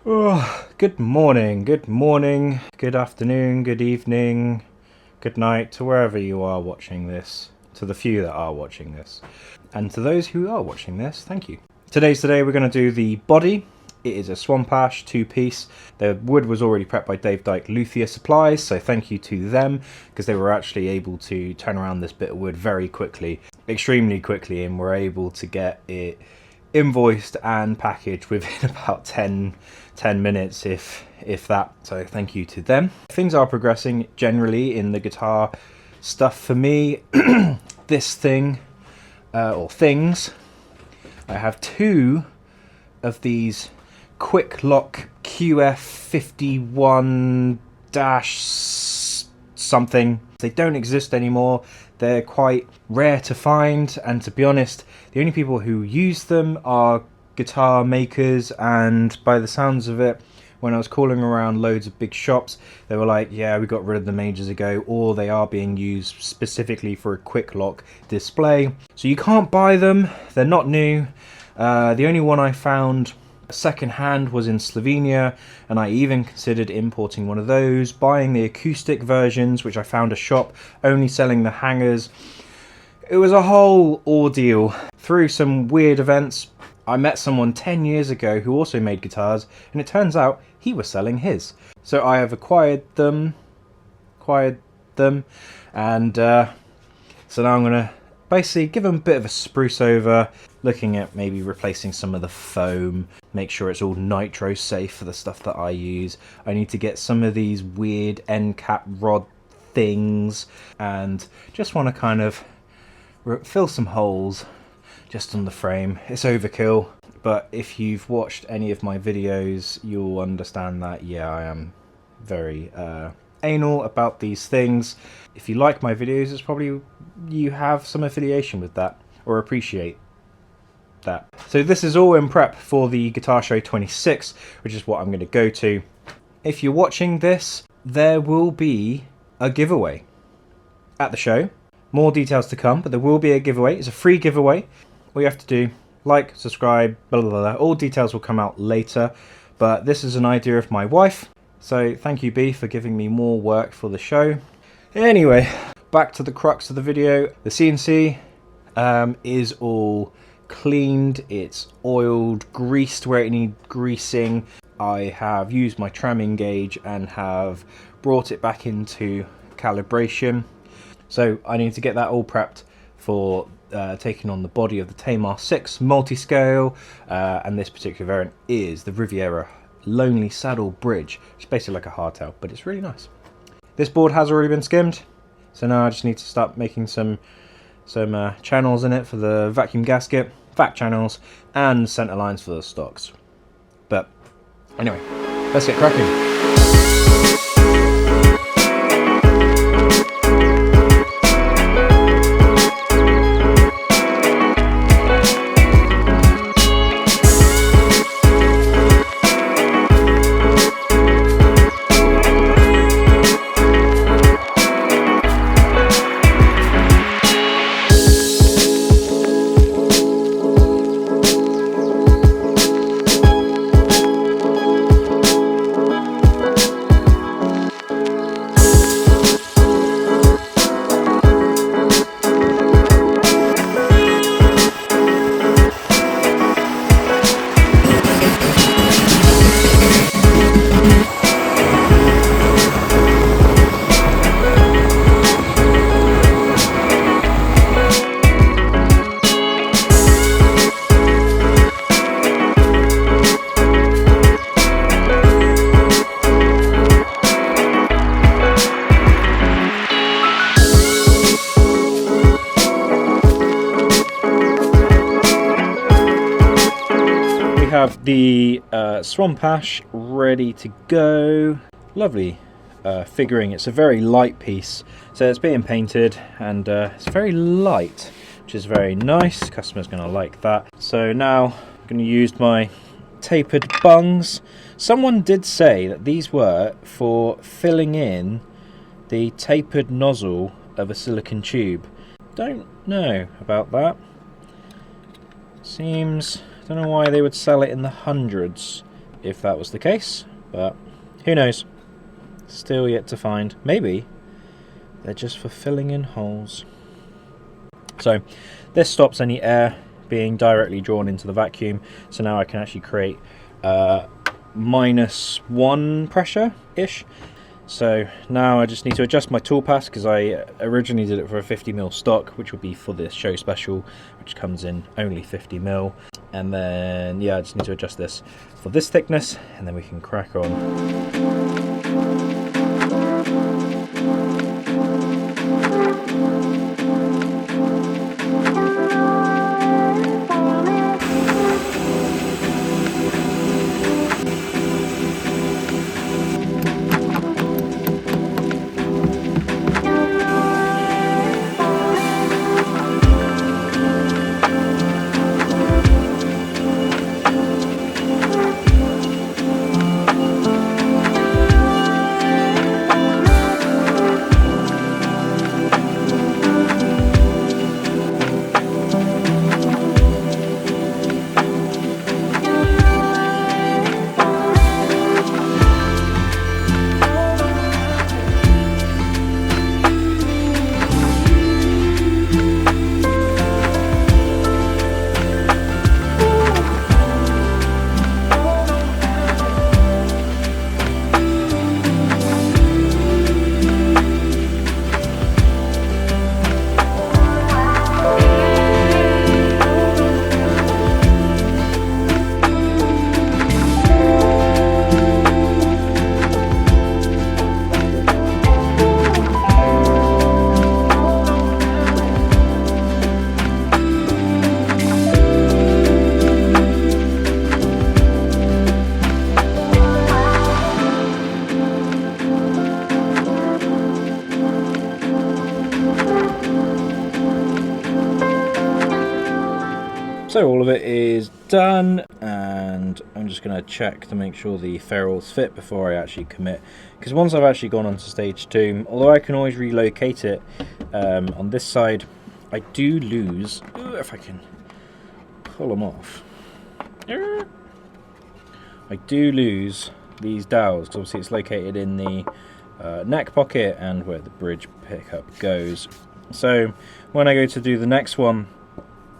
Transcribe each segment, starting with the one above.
Oh, good morning, good afternoon, good evening, good night to wherever you are watching this, to the few that are watching this, and to those who are watching this, thank you. Today's the day we're going to do the body. It is a Swamp Ash 2-piece. The wood was already prepped by Dave Dyke Luthier Supplies, so thank you to them, because they were actually able to turn around this bit of wood very quickly, extremely quickly, and were able to get it invoiced and packaged within about 10 minutes, if that. So thank you to them. Things are progressing generally in the guitar stuff for me. This thing, or things, I have two of these Quick Lock QF51 something. They don't exist anymore. They're quite rare to find, and to be honest, the only people who use them are guitar makers, and by the sounds of it, when I was calling around loads of big shops, they were like, yeah, we got rid of them ages ago, or they are being used specifically for a quick lock display. So you can't buy them, they're not new. The only one I found second hand was in Slovenia, and I even considered importing one of those, buying the acoustic versions, which I found a shop only selling the hangers. It was a whole ordeal. Through some weird events, I met someone 10 years ago who also made guitars, and it turns out he was selling his. So I have acquired them, and so now I'm going to basically give them a bit of a spruce over, looking at maybe replacing some of the foam, make sure it's all nitro safe for the stuff that I use. I need to get some of these weird end cap rod things, and just want to kind of fill some holes just on the frame. It's overkill, but if you've watched any of my videos, you'll understand that, yeah, I am very anal about these things. If you like my videos, it's probably you have some affiliation with that, or appreciate that. So this is all in prep for the Guitar Show 26, which is what I'm going to go to. If you're watching this, there will be a giveaway at the show. More details to come, but there will be a giveaway. It's a free giveaway. All you have to do, like, subscribe, blah, blah, blah. All details will come out later, but this is an idea of my wife. So thank you, B, for giving me more work for the show. Anyway, back to the crux of the video. The CNC is all cleaned, it's oiled, greased where it needs greasing. I have used my tramming gauge and have brought it back into calibration. So I need to get that all prepped for taking on the body of the Tamar 6 Multiscale, and this particular variant is the Riviera Lonely Saddle Bridge. It's basically like a hardtail, but it's really nice. This board has already been skimmed, so now I just need to start making some channels in it for the vacuum gasket, vac channels, and center lines for the stocks. But anyway, let's get cracking. Have the Swamp Ash ready to go. Lovely figuring. It's a very light piece, so it's being painted, and it's very light, which is very nice. Customer's going to like that. So now I'm going to use my tapered bungs. Someone did say that these were for filling in the tapered nozzle of a silicone tube. Don't know about that. Seems, don't know why they would sell it in the hundreds if that was the case, but who knows? Still yet to find. Maybe they're just for filling in holes. So this stops any air being directly drawn into the vacuum, so now I can actually create -1 pressure-ish. So now I just need to adjust my tool path, because I originally did it for a 50mm stock, which would be for this show special, which comes in only 50mm. And then, yeah, I just need to adjust this for this thickness, and then we can crack on. So all of it is done, and I'm just going to check to make sure the ferrules fit before I actually commit, because once I've actually gone on to stage 2, although I can always relocate it, on this side I do lose, if I can pull them off, I do lose these dowels, because obviously it's located in the neck pocket and where the bridge pickup goes. So when I go to do the next one,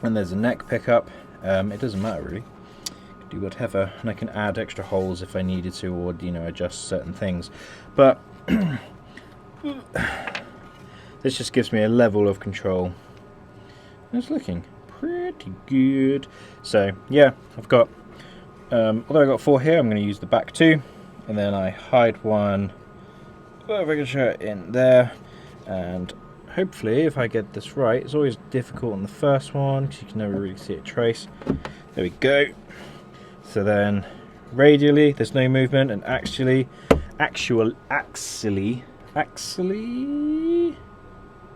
and there's a neck pickup, it doesn't matter really, I can do whatever, and I can add extra holes if I needed to, or adjust certain things, but this just gives me a level of control. It's looking pretty good. So yeah, I've got although I got 4 here, I'm going to use the back 2, and then I hide one, well, if I can show it in there, and hopefully, if I get this right, it's always difficult on the first one because you can never really see it trace. There we go. So then, radially, there's no movement, and axially,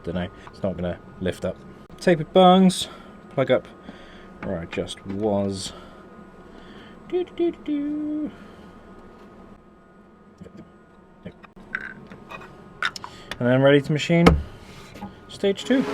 don't know, it's not going to lift up. Tapered bungs, plug up where I just was. And then ready to machine stage 2.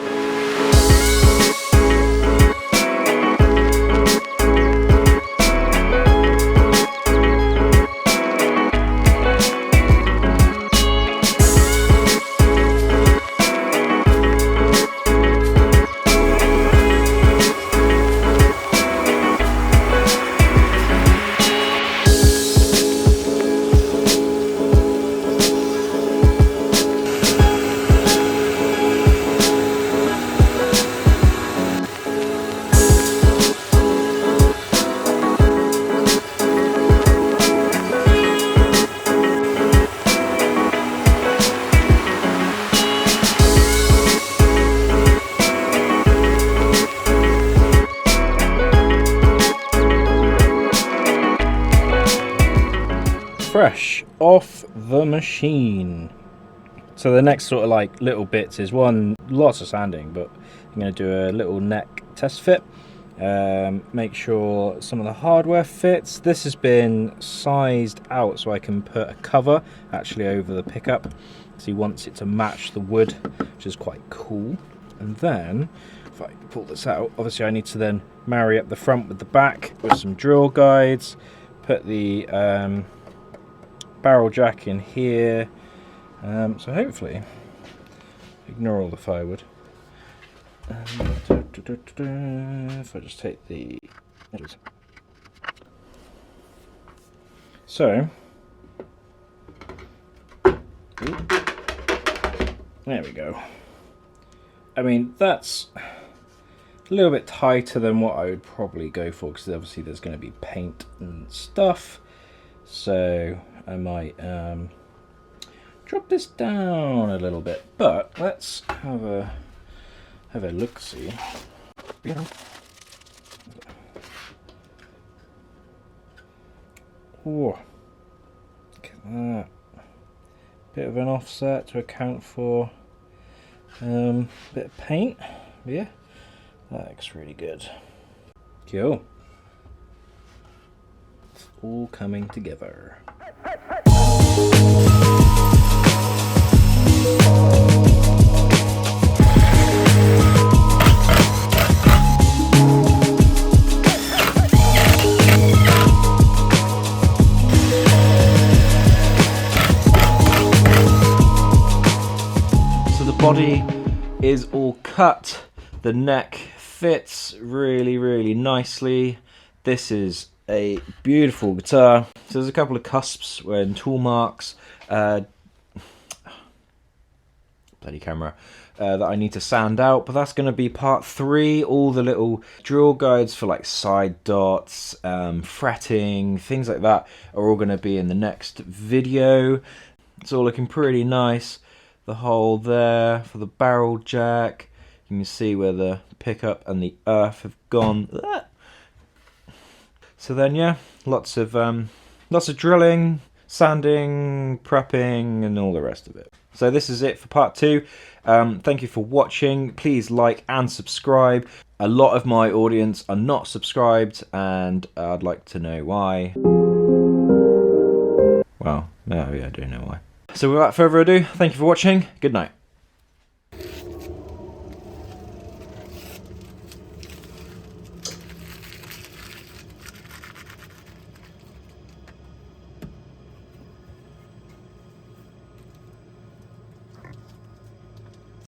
Fresh off the machine. So the next sort of like little bits is lots of sanding, but I'm going to do a little neck test fit. Make sure some of the hardware fits. This has been sized out so I can put a cover actually over the pickup, so he wants it to match the wood, which is quite cool. And then if I pull this out, obviously I need to then marry up the front with the back with some drill guides, put the barrel jack in here. So hopefully, ignore all the firewood. If I just take the edges. So, there we go. I mean, that's a little bit tighter than what I would probably go for, because obviously there's going to be paint and stuff. So I might drop this down a little bit, but let's have a look-see. Whoa, look at that. Bit of an offset to account for a bit of paint. Yeah, that looks really good. Cool. It's all coming together. Body is all cut, the neck fits really, really nicely. This is a beautiful guitar. So there's a couple of cusps and tool marks, bloody camera, that I need to sand out, but that's going to be part 3. All the little drill guides for like side dots, fretting, things like that are all going to be in the next video. It's all looking pretty nice. The hole there for the barrel jack. You can see where the pickup and the earth have gone. So then, yeah, lots of drilling, sanding, prepping, and all the rest of it. So this is it for part 2. Thank you for watching. Please like and subscribe. A lot of my audience are not subscribed, and I'd like to know why. Well, no, yeah, I do know why. So without further ado, thank you for watching. Good night.